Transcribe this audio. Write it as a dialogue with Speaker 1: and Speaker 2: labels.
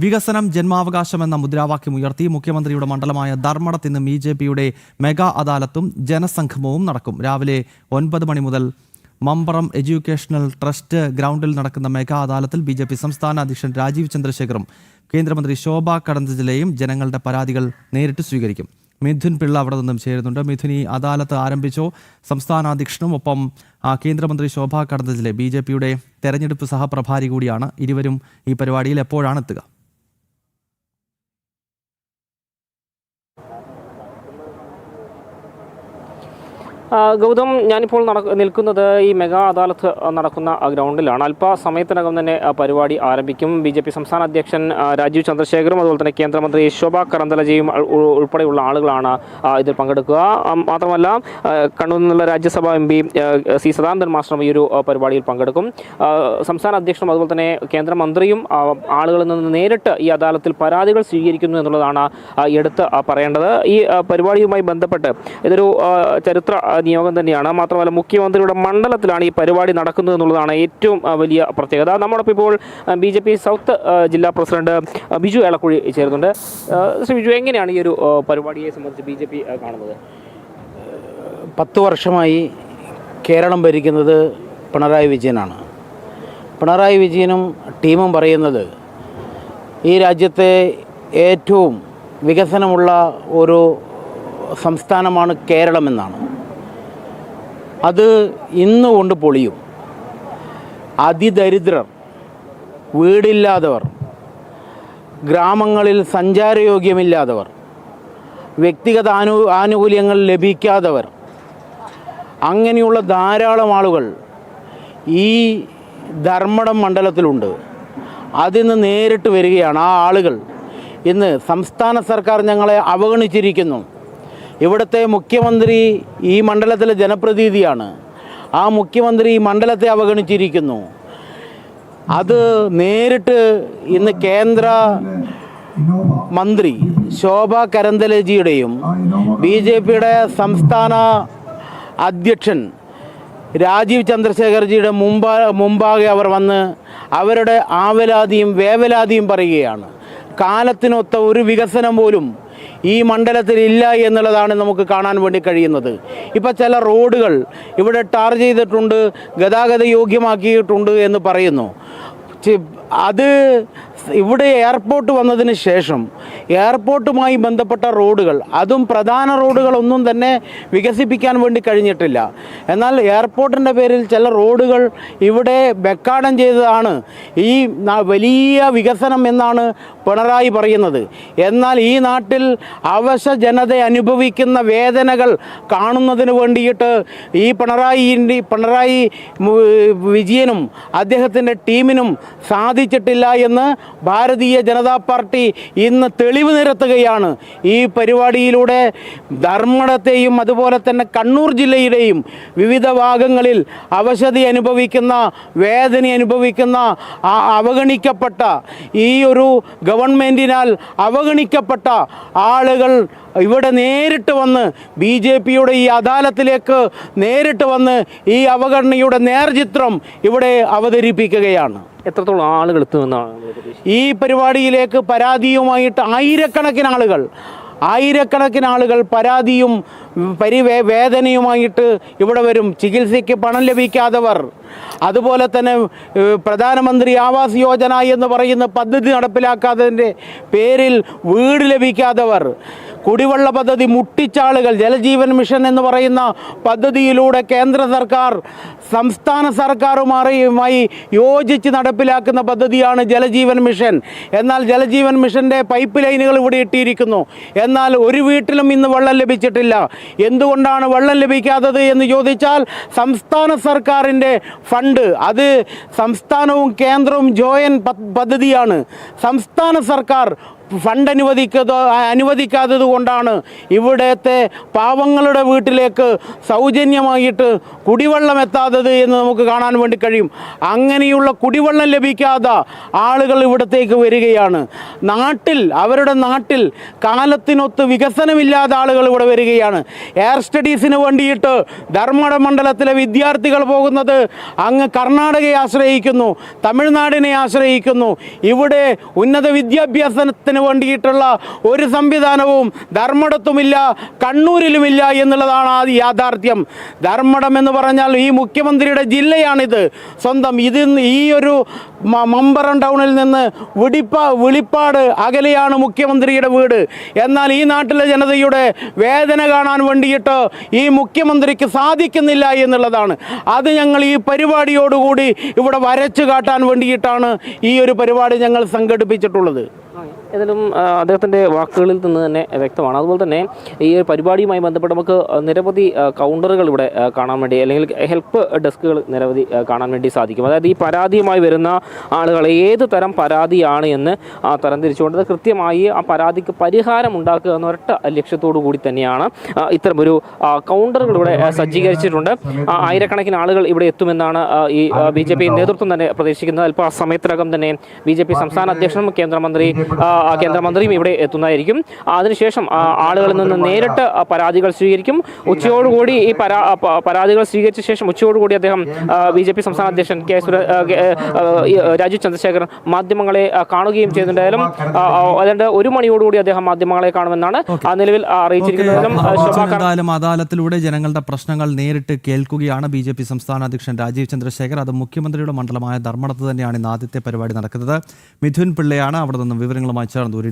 Speaker 1: വികസനം ജന്മാവകാശമെന്ന മുദ്രാവാക്യം ഉയർത്തി മുഖ്യമന്ത്രിയുടെ മണ്ഡലമായ ധർമ്മടത്ത് ഇന്ന് BJPയുടെ മെഗാ അദാലത്തും ജനസംഗമവും നടക്കും. രാവിലെ 9 മണി മുതൽ മമ്പറം എഡ്യൂക്കേഷണൽ ട്രസ്റ്റ് ഗ്രൗണ്ടിൽ നടക്കുന്ന മെഗാ അദാലത്തിൽ BJP സംസ്ഥാന അധ്യക്ഷൻ രാജീവ് ചന്ദ്രശേഖറും കേന്ദ്രമന്ത്രി ശോഭ കരന്തലജെയും ജനങ്ങളുടെ പരാതികൾ നേരിട്ട് സ്വീകരിക്കും. മിഥുൻ പിള്ള അവിടെ നിന്നും ചേരുന്നുണ്ട്. മിഥുൻ, ഈ അദാലത്ത് ആരംഭിച്ചോ? സംസ്ഥാന അധ്യക്ഷനും ഒപ്പം കേന്ദ്രമന്ത്രി ശോഭ കരന്തലജെ BJPയുടെ തെരഞ്ഞെടുപ്പ് സഹപ്രഭാരി കൂടിയാണ്. ഇരുവരും ഈ പരിപാടിയിൽ എപ്പോഴാണ് എത്തുക?
Speaker 2: ഗൗതം, ഞാനിപ്പോൾ നിൽക്കുന്നത് ഈ മെഗാ അദാലത്ത് നടക്കുന്ന ഗ്രൗണ്ടിലാണ്. അല്പസമയത്തിനകം തന്നെ പരിപാടി ആരംഭിക്കും. BJP സംസ്ഥാന അധ്യക്ഷൻ രാജീവ് ചന്ദ്രശേഖറും അതുപോലെ തന്നെ കേന്ദ്രമന്ത്രി ശോഭ കരന്തലജെയും ഉൾപ്പെടെയുള്ള ആളുകളാണ് ഇതിൽ പങ്കെടുക്കുക. മാത്രമല്ല, കണ്ണൂരിൽ നിന്നുള്ള രാജ്യസഭാ MP C സദാനന്ദൻ മാസ്റ്ററും ഈ ഒരു പരിപാടിയിൽ പങ്കെടുക്കും. സംസ്ഥാന അധ്യക്ഷനും അതുപോലെ തന്നെ കേന്ദ്രമന്ത്രിയും ആളുകളിൽ നിന്ന് നേരിട്ട് ഈ അദാലത്തിൽ പരാതികൾ സ്വീകരിക്കുന്നു എന്നുള്ളതാണ് എടുത്ത് പറയേണ്ടത്. ഈ പരിപാടിയുമായി ബന്ധപ്പെട്ട് ഇതൊരു ചരിത്ര നിയോഗം തന്നെയാണ്. മാത്രമല്ല, മുഖ്യമന്ത്രിയുടെ മണ്ഡലത്തിലാണ് ഈ പരിപാടി നടക്കുന്നത് എന്നുള്ളതാണ് ഏറ്റവും വലിയ പ്രത്യേകത. നമ്മോടൊപ്പം ഇപ്പോൾ BJP സൗത്ത് ജില്ലാ പ്രസിഡന്റ് ബിജു ഏളക്കുഴി ചേരുന്നുണ്ട്. ശ്രീ ബിജു, എങ്ങനെയാണ് ഈ ഒരു പരിപാടിയെ സംബന്ധിച്ച് BJP കാണുന്നത്?
Speaker 3: 10 വർഷമായി കേരളം ഭരിക്കുന്നത് പിണറായി വിജയനാണ്. പിണറായി വിജയനും ടീമും പറയുന്നത് ഈ രാജ്യത്തെ ഏറ്റവും വികസനമുള്ള ഒരു സംസ്ഥാനമാണ് കേരളമെന്നാണ്. അത് ഇന്നുകൊണ്ട് പൊളിയും. അതിദരിദ്രർ, വീടില്ലാത്തവർ, ഗ്രാമങ്ങളിൽ സഞ്ചാരയോഗ്യമില്ലാത്തവർ, വ്യക്തിഗത ആനുകൂല്യങ്ങൾ ലഭിക്കാത്തവർ, അങ്ങനെയുള്ള ധാരാളം ആളുകൾ ഈ ധർമ്മടം മണ്ഡലത്തിലുണ്ട്. അതിന്ന് നേരിട്ട് വരികയാണ്. ആ ആളുകൾ ഇന്ന് സംസ്ഥാന സർക്കാർ ഞങ്ങളെ അവഗണിച്ചിരിക്കുന്നു. ഇവിടുത്തെ മുഖ്യമന്ത്രി ഈ മണ്ഡലത്തിലെ ജനപ്രതിനിധിയാണ്. ആ മുഖ്യമന്ത്രി ഈ മണ്ഡലത്തെ അവഗണിച്ചിരിക്കുന്നു. അത് നേരിട്ട് ഇന്ന് കേന്ദ്ര മന്ത്രി ശോഭ കരന്തലജെയുടെയും BJPയുടെ സംസ്ഥാന അധ്യക്ഷൻ രാജീവ് ചന്ദ്രശേഖർജിയുടെ മുമ്പാകെ അവർ വന്ന് അവരുടെ ആവലാതിയും വേവലാതിയും പറയുകയാണ്. കാലത്തിനൊത്ത ഒരു വികസനം പോലും ഈ മണ്ഡലത്തിൽ ഇല്ല എന്നുള്ളതാണ് നമുക്ക് കാണാൻ വേണ്ടി കഴിയുന്നത്. ഇപ്പോൾ ചില റോഡുകൾ ഇവിടെ ടാർ ചെയ്തിട്ടുണ്ട്, ഗതാഗത യോഗ്യമാക്കിയിട്ടുണ്ട് എന്ന് പറയുന്നു. അത് ഇവിടെ എയർപോർട്ട് വന്നതിന് ശേഷം എയർപോർട്ടുമായി ബന്ധപ്പെട്ട റോഡുകൾ, അതും പ്രധാന റോഡുകളൊന്നും തന്നെ വികസിപ്പിക്കാൻ വേണ്ടി കഴിഞ്ഞിട്ടില്ല. എന്നാൽ എയർപോർട്ടിൻ്റെ പേരിൽ ചില റോഡുകൾ ഇവിടെ ബെക്കാടം ചെയ്തതാണ് ഈ വലിയ വികസനം എന്നാണ് പിണറായി പറയുന്നത്. എന്നാൽ ഈ നാട്ടിൽ അവശ ജനത അനുഭവിക്കുന്ന വേദനകൾ കാണുന്നതിന് വേണ്ടിയിട്ട് ഈ പിണറായി വിജയനും അദ്ദേഹത്തിൻ്റെ ടീമിനും സാധിച്ചിട്ടില്ല എന്ന് ഭാരതീയ ജനതാ പാർട്ടി ഇന്ന് തെളിവ് നിരത്തുകയാണ്. ഈ പരിപാടിയിലൂടെ ധർമ്മടത്തെയും അതുപോലെ തന്നെ കണ്ണൂർ ജില്ലയുടെയും വിവിധ ഭാഗങ്ങളിൽ അവശത അനുഭവിക്കുന്ന, വേദന അനുഭവിക്കുന്ന, അവഗണിക്കപ്പെട്ട, ഈ ഒരു ഗവൺമെൻറ്റിനാൽ അവഗണിക്കപ്പെട്ട ആളുകൾ ഇവിടെ നേരിട്ട് വന്ന് BJPയുടെ ഈ അദാലത്തിലേക്ക് നേരിട്ട് വന്ന് ഈ അവഗണനയുടെ നേർചിത്രം ഇവിടെ അവതരിപ്പിക്കുകയാണ്.
Speaker 2: എത്രത്തോളം ആളുകൾ എത്തുമെന്നാണ്
Speaker 3: ഈ പരിപാടിയിലേക്ക് പരാതിയുമായിട്ട് ആയിരക്കണക്കിന് ആളുകൾ പരാതിയും വേദനയുമായിട്ട് ഇവിടെ വരും. ചികിത്സയ്ക്ക് പണം ലഭിക്കാത്തവർ, അതുപോലെ തന്നെ പ്രധാനമന്ത്രി ആവാസ് യോജന എന്ന് പറയുന്ന പദ്ധതി നടപ്പിലാക്കാത്തതിൻ്റെ പേരിൽ വീട് ലഭിക്കാത്തവർ, കുടിവെള്ള പദ്ധതി മുട്ടിച്ചാളുകൾ, ജലജീവൻ മിഷൻ എന്ന് പറയുന്ന പദ്ധതിയിലൂടെ കേന്ദ്ര സർക്കാർ സംസ്ഥാന സർക്കാരുമായി യോജിച്ച് നടപ്പിലാക്കുന്ന പദ്ധതിയാണ് ജലജീവൻ മിഷൻ. എന്നാൽ ജലജീവൻ മിഷൻ്റെ പൈപ്പ് ലൈനുകൾ ഇവിടെ ഇട്ടിരിക്കുന്നു. എന്നാൽ ഒരു വീട്ടിലും ഇന്ന് വെള്ളം ലഭിച്ചിട്ടില്ല. എന്തുകൊണ്ടാണ് വെള്ളം ലഭിക്കാത്തത് എന്ന് ചോദിച്ചാൽ, സംസ്ഥാന സർക്കാരിൻ്റെ ഫണ്ട്, അത് സംസ്ഥാനവും കേന്ദ്രവും ജോയിൻ്റ് പദ്ധതിയാണ്. സംസ്ഥാന സർക്കാർ ഫണ്ട് അനുവദിക്കാത്തത് കൊണ്ടാണ് ഇവിടുത്തെ പാവങ്ങളുടെ വീട്ടിലേക്ക് സൗജന്യമായിട്ട് കുടിവെള്ളം എത്താത്തത് എന്ന് നമുക്ക് കാണാൻ വേണ്ടി കഴിയും. അങ്ങനെയുള്ള കുടിവെള്ളം ലഭിക്കാതെ ആളുകൾ ഇവിടത്തേക്ക് വരികയാണ്. അവരുടെ നാട്ടിൽ കാലത്തിനൊത്ത് വികസനമില്ലാത്ത ആളുകൾ ഇവിടെ വരികയാണ്. എയർ സ്റ്റഡീസിന് വേണ്ടിയിട്ട് ധർമ്മട മണ്ഡലത്തിലെ വിദ്യാർത്ഥികൾ പോകുന്നത് അങ്ങ് കർണാടകയെ ആശ്രയിക്കുന്നു, തമിഴ്നാടിനെ ആശ്രയിക്കുന്നു. ഇവിടെ ഉന്നത വിദ്യാഭ്യാസത്തിന് വേണ്ടിയിട്ടുള്ള ഒരു സംവിധാനവും ധർമ്മടത്തുമില്ല, കണ്ണൂരിലുമില്ല എന്നുള്ളതാണ് ആ യാഥാർത്ഥ്യം. ധർമ്മടം എന്ന് പറഞ്ഞാൽ ഈ മുഖ്യമന്ത്രിയുടെ ജില്ലയാണിത്. സ്വന്തം ഈ ഒരു മമ്പറം ടൗണിൽ നിന്ന് വിളിപ്പാട് അകലെയാണ് മുഖ്യമന്ത്രിയുടെ വീട്. എന്നാൽ ഈ നാട്ടിലെ ജനതയുടെ വേദന കാണാൻ വേണ്ടിയിട്ട് ഈ മുഖ്യമന്ത്രിക്ക് സാധിക്കുന്നില്ല എന്നുള്ളതാണ്. അത് ഞങ്ങൾ ഈ പരിപാടിയോടുകൂടി ഇവിടെ വരച്ചു കാട്ടാൻ വേണ്ടിയിട്ടാണ് ഈ ഒരു പരിപാടി ഞങ്ങൾ സംഘടിപ്പിച്ചിട്ടുള്ളത്.
Speaker 2: ഏതായാലും അദ്ദേഹത്തിൻ്റെ വാക്കുകളിൽ നിന്ന് തന്നെ വ്യക്തമാണ്. അതുപോലെ തന്നെ ഈ ഒരു പരിപാടിയുമായി ബന്ധപ്പെട്ട് നമുക്ക് നിരവധി കൗണ്ടറുകൾ ഇവിടെ കാണാൻ വേണ്ടി, അല്ലെങ്കിൽ ഹെൽപ്പ് ഡെസ്കുകൾ നിരവധി കാണാൻ വേണ്ടി സാധിക്കും. അതായത് ഈ പരാതിയുമായി വരുന്ന ആളുകൾ ഏത് തരം പരാതിയാണ് എന്ന് തരംതിരിച്ചുകൊണ്ട് കൃത്യമായി ആ പരാതിക്ക് പരിഹാരം ഉണ്ടാക്കുക എന്ന ഒരൊറ്റ ലക്ഷ്യത്തോടു കൂടി തന്നെയാണ് ഇത്തരമൊരു കൗണ്ടറുകൾ ഇവിടെ സജ്ജീകരിച്ചിട്ടുണ്ട്. ആയിരക്കണക്കിന് ആളുകൾ ഇവിടെ എത്തുമെന്നാണ് ഈ BJP നേതൃത്വം തന്നെ പ്രതീക്ഷിക്കുന്നത്. അല്പസമയത്തിനകം തന്നെ BJP സംസ്ഥാന അധ്യക്ഷനും കേന്ദ്രമന്ത്രിയും ഇവിടെ എത്തുന്നതായിരിക്കും. അതിനുശേഷം ആളുകളിൽ നിന്ന് നേരിട്ട് പരാതികൾ സ്വീകരിക്കും. ഉച്ചയോടുകൂടി ഈ പരാതികൾ സ്വീകരിച്ച ശേഷം ഉച്ചയോടുകൂടി അദ്ദേഹം BJP സംസ്ഥാന അധ്യക്ഷൻ രാജീവ് ചന്ദ്രശേഖർ മാധ്യമങ്ങളെ കാണുകയും ചെയ്യുന്നുണ്ടായാലും അതുകൊണ്ട് 1 മണിയോടുകൂടി അദ്ദേഹം മാധ്യമങ്ങളെ കാണുമെന്നാണ് നിലവിൽ അറിയിച്ചിരിക്കുന്നത്.
Speaker 1: അദാലത്തിലൂടെ ജനങ്ങളുടെ പ്രശ്നങ്ങൾ നേരിട്ട് കേൾക്കുകയാണ് BJP സംസ്ഥാന അധ്യക്ഷൻ രാജീവ് ചന്ദ്രശേഖർ. അത് മുഖ്യമന്ത്രിയുടെ മണ്ഡലമായ ധർമ്മടത്ത് തന്നെയാണ് ഇന്ന് ആദ്യത്തെ പരിപാടി നടക്കുന്നത്. മിഥുൻ പിള്ളയാണ് അവിടെ നിന്ന് വിവരങ്ങളുമായി ചേർന്നു.